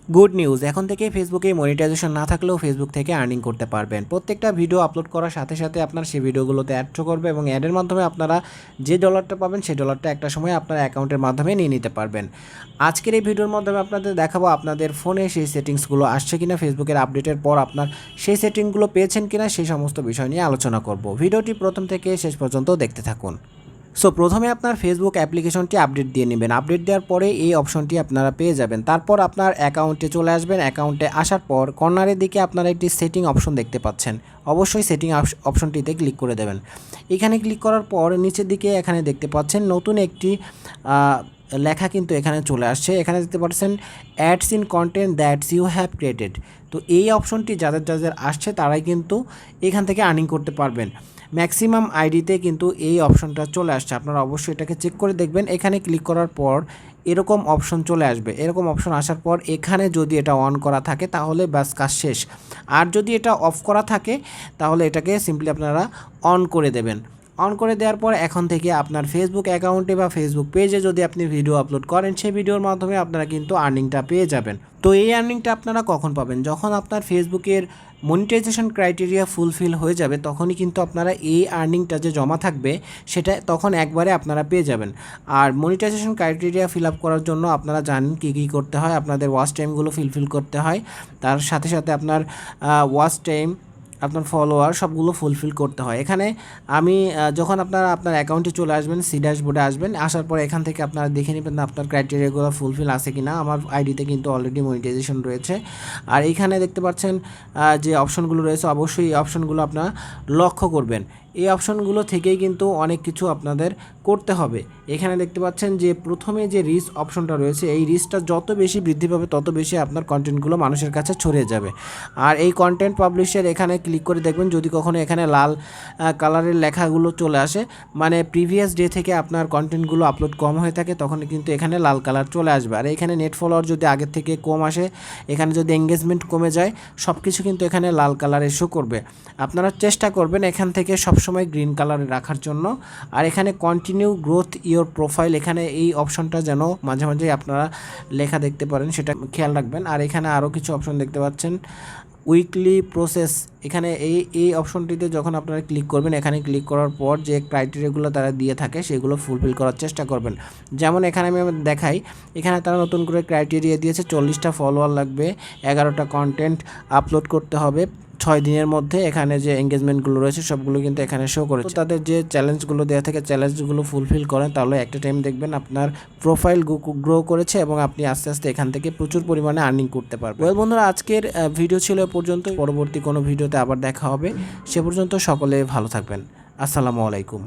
Good news, এখন থেকে ফেসবুকে মনিটাইজেশন না থাকলেও ফেসবুক থেকে আর্নিং করতে পারবেন। প্রত্যেকটা ভিডিও আপলোড করার সাথে সাথে আপনার সেই ভিডিওগুলোতে অ্যাড শো করবে এবং অ্যাডের মাধ্যমে আপনারা যে ডলারটা পাবেন সেই ডলারটা একটা সময় আপনার অ্যাকাউন্টের মাধ্যমে নিয়ে নিতে পারবেন। আজকের এই ভিডিওর মাধ্যমে আপনাদের দেখাবো আপনাদের ফোনে সেই সেটিংসগুলো আসছে কিনা, ফেসবুকের আপডেটের পর আপনার সেই সেটিংগুলো পেয়েছেন কিনা, সেই সমস্ত বিষয় নিয়ে আলোচনা করব। ভিডিওটি প্রথম থেকে শেষ পর্যন্ত দেখতে থাকুন। প্রথমে আপনার ফেসবুক অ্যাপ্লিকেশনটি আপডেট দিয়ে নেবেন। আপডেট দেওয়ার পরে এই অপশনটি আপনারা পেয়ে যাবেন। তারপর আপনার অ্যাকাউন্টে চলে আসবেন। অ্যাকাউন্টে আসার পর কর্নারের দিকে আপনারা একটি সেটিং অপশন দেখতে পাচ্ছেন। অবশ্যই সেটিং অপশনটিতে ক্লিক করে দেবেন। এখানে ক্লিক করার পর নিচের দিকে এখানে দেখতে পাচ্ছেন নতুন একটি লেখা কিন্তু এখানে চলে আসছে। এখানে দেখতে পাচ্ছেন ads in content that's you have created. তো এই অপশনটি যাদের যাদের আসছে তারাই কিন্তু এখান থেকে আর্নিং করতে পারবেন। ম্যাক্সিমাম আইডিতে কিন্তু এই অপশনটা চলে আসছে, আপনারা অবশ্যই এটাকে চেক করে দেখবেন। এখানে ক্লিক করার পর এরকম অপশন চলে আসবে। এরকম অপশন আসার পর এখানে যদি এটা অন করা থাকে তাহলে ব্যাস কাজ শেষ। আর যদি এটা অফ করা থাকে তাহলে এটাকে সিম্পলি আপনারা অন করে দেবেন। অন করে দেওয়ার পর এখন থেকে আপনার ফেসবুক অ্যাকাউন্টে বা ফেসবুক পেজে যদি আপনি ভিডিও আপলোড করেন সেই ভিডিওর মাধ্যমে আপনারা কিন্তু আর্নিংটা পেয়ে যাবেন। তো এই আর্নিংটা আপনারা কখন পাবেন? যখন আপনার ফেসবুকের মনিটাইজেশন ক্রাইটেরিয়া ফুলফিল হয়ে যাবে তখনই কিন্তু আপনারা এই আর্নিংটা যে জমা থাকবে সেটা তখন একবারে আপনারা পেয়ে যাবেন। আর মনিটাইজেশন ক্রাইটেরিয়া ফিল আপ করার জন্য আপনারা জানেন কী কী করতে হয়। আপনাদের ওয়াচ টাইমগুলো ফিল করতে হয়, তার সাথে সাথে আপনার ওয়াচ টাইম, আপনার ফলোয়ার সবগুলো ফুলফিল করতে হয়। এখানে আমি যখন আপনারা আপনার অ্যাকাউন্টে চলে আসবেন, সি ড্যাশবোর্ডে আসবেন, আসার পর এখান থেকে আপনারা দেখে নেবেন আপনার ক্রাইটেরিয়াগুলো ফুলফিল আছে কি না। আমার আইডিতে কিন্তু অলরেডি মনিটাইজেশন রয়েছে। আর এইখানে দেখতে পাচ্ছেন যে অপশনগুলো রয়েছে, অবশ্যই এই অপশনগুলো আপনারা লক্ষ্য করবেন। এই অপশনগুলো থেকেই কিন্তু অনেক কিছু আপনাদের করতে হবে। এখানে দেখতে পাচ্ছেন যে প্রথমে যে রিচ অপশনটা রয়েছে, এই রিচটা যত বেশি বৃদ্ধি পাবে তত বেশি আপনার কন্টেন্টগুলো মানুষের কাছে ছড়িয়ে যাবে। আর এই কন্টেন্ট পাবলিশের এখানে ক্লিক করে দেখবেন যদি কখনো এখানে লাল কালারের লেখাগুলো চলে আসে, মানে প্রিভিয়াস ডে থেকে আপনার কন্টেন্টগুলো আপলোড কম হয়ে থাকে, তখন কিন্তু এখানে লাল কালার চলে আসবে। আর এখানে নেট ফলোয়ার যদি আগের থেকে কম আসে, এখানে যদি এঙ্গেজমেন্ট কমে যায়, সব কিছু কিন্তু এখানে লাল কালারে শো করবে। আপনারা চেষ্টা করবেন এখান থেকে সবসময় গ্রিন কালারে রাখার জন্য। আর এখানে কন্টিনিউ গ্রোথ ইওর প্রোফাইল, এখানে এই অপশনটা যেন মাঝে মাঝে আপনারা লেখা দেখতে পারেন, সেটা খেয়াল রাখবেন। আর এখানে আরও কিছু অপশন দেখতে পাচ্ছেন, উইকলি প্রসেস। এখানে এই অপশনটিতে যখন আপনারা ক্লিক করবেন, এখানে ক্লিক করার পর যে ক্রাইটেরিয়াগুলো তারা দিয়ে থাকে সেগুলো ফুলফিল করার চেষ্টা করবেন। যেমন এখানে আমি দেখাই, এখানে তারা নতুন করে ক্রাইটেরিয়া দিয়েছে 40টা ফলোয়ার লাগবে, 11টা কন্টেন্ট আপলোড করতে হবে 6 দিনের মধ্যে। এখানে যে এঙ্গেজমেন্টগুলো রয়েছে সবগুলো কিন্তু এখানে শো করেছে। তাদের যে চ্যালেঞ্জগুলো দেওয়া থাকে, চ্যালেঞ্জগুলো ফুলফিল করেন তাহলে একটা টাইম দেখবেন আপনার প্রোফাইল গ্রো করেছে এবং আপনি আস্তে আস্তে এখান থেকে প্রচুর পরিমাণে আর্নিং করতে পারবেন। বন্ধুরা, আজকের ভিডিও ছিল এ পর্যন্ত। পরবর্তী কোনো ভিডিওতে আবার দেখা হবে। সে পর্যন্ত সকলে ভালো থাকবেন। আসসালামু আলাইকুম।